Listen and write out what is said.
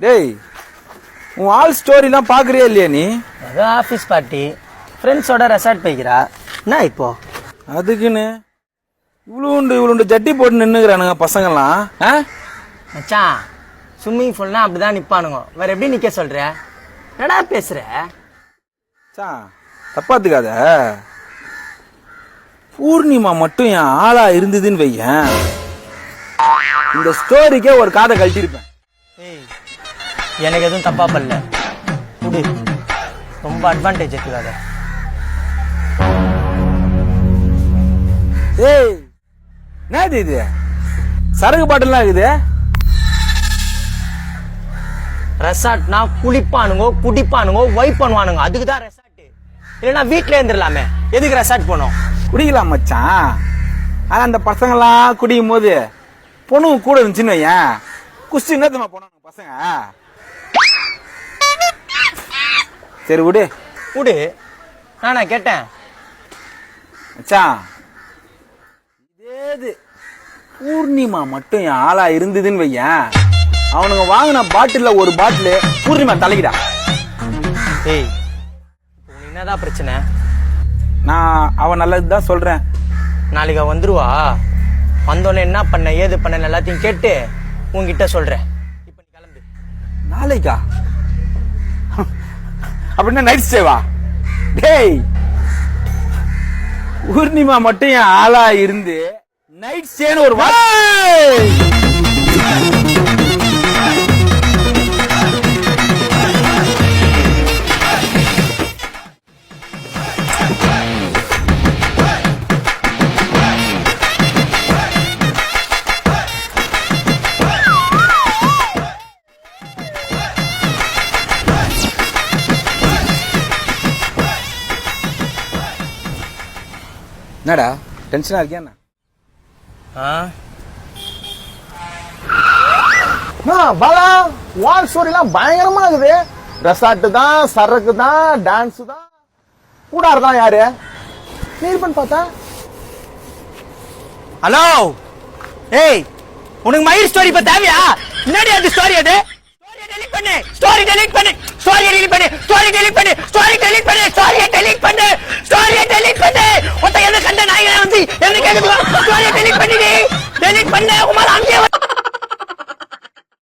டேய் உன் ஆல் ஸ்டோரிலாம் பார்க்குறியா இல்லையா நீ? ஏதோ ஆஃபீஸ் பார்ட்டி ஃப்ரெண்ட்ஸோட ரெசார்ட் போய்க்கிறா. என்ன இப்போ அதுக்குன்னு இவ்வளோ ஜட்டி போட்டு நின்றுக்கிறானுங்க பசங்கள்லாம். மச்சான் ஸ்விம்மிங் பூல்னா அப்படிதான் நிப்பானுங்க. வேற எப்படி நிக்க சொல்ற? என்னடா பேசுற? தப்பாத்துக்காத. பூர்ணிமா மட்டும் என் ஆளா இருந்ததுன்னு வையன், இந்த ஸ்டோரிக்கே ஒரு காதை கழட்டிருப்பேன். எனக்கு எதுவும் தப்பா பண்ணல. ரொம்ப அட்வான்டேஜ் எடுத்துக்காத. ஏய் என்னது இது? சரக்கு பாட்டிலாம் இருக்குது. ரெசார்ட்னா குளிப்பானுங்க, குடிப்பானுங்க, வைப் பண்ணுவானுங்க. அதுக்கு தான் ரெசார்ட். இல்லைன்னா வீட்டுல இருந்துடலாமே. எதுக்கு ரெசார்ட் போனோம்? குடிக்கலாம் மச்சான். ஆனா அந்த பசங்களாம் குடிக்கும் போது பொண்ணுங்க கூட இருந்துச்சுன்னு வையன், குஸ்தி என்னத்தமா போனாங்க பசங்க. சரி விடு விடு. நானா கேட்டேன் மச்சான். இதேது பூர்ணிமா மட்டும் என் ஆளா இருந்ததுன்னு வையன், அவனுங்க வாங்கின பாட்டில ஒரு பாட்டில் பூர்ணிமா தலைக்கிடா. ஏய் என்னதான் பிரச்சனை? நான் அவன் நல்லதுதான் சொல்றேன். நாளைக்கு வந்துருவா. வந்தோடனே என்ன பண்ண ஏது பண்ண எல்லாத்தையும் கேட்டு உன்கிட்ட சொல்றேன். இப்ப நீ கிளம்பு. நாளைக்கா? அப்படின்னா நைட் ஸ்டேவா? டேய் பூர்ணிமா மட்டும் என் ஆளா இருந்து நைட் ஸ்டேன்னு ஒரு என்னடா டென்ஷனா இருக்கியா? பாலா வால் ஸ்டோரிலாம் பயங்கரமா இருக்குது. ரெசார்ட் தான், சரக்கு தான், டான்ஸ் தான், கூட இருக்கான். யாரு நீர்பன் பார்த்தா? ஹலோ ஏய், உனக்கு மயிர் ஸ்டோரி இப்ப தேவையா? என்னடி அது ஸ்டோரி? அது ஸ்டோரி டெலீட் பண்ணு, ஸ்டோரி டெலீட் பண்ணு, ஸ்டோரி டெலீட் பண்ணு, ஸ்டோரி டெலீட் பண்ணு, ஸ்டோரி டெலீட் பண்ணு, ஸ்டோரி டெலீட் பண்ணு. ஒத்த என்ன கண்ட நாயகன் வந்து என்ன கேக்குது? ஸ்டோரி டெலீட் பண்ணிடி, டெலீட் பண்ணு. உமால அங்கே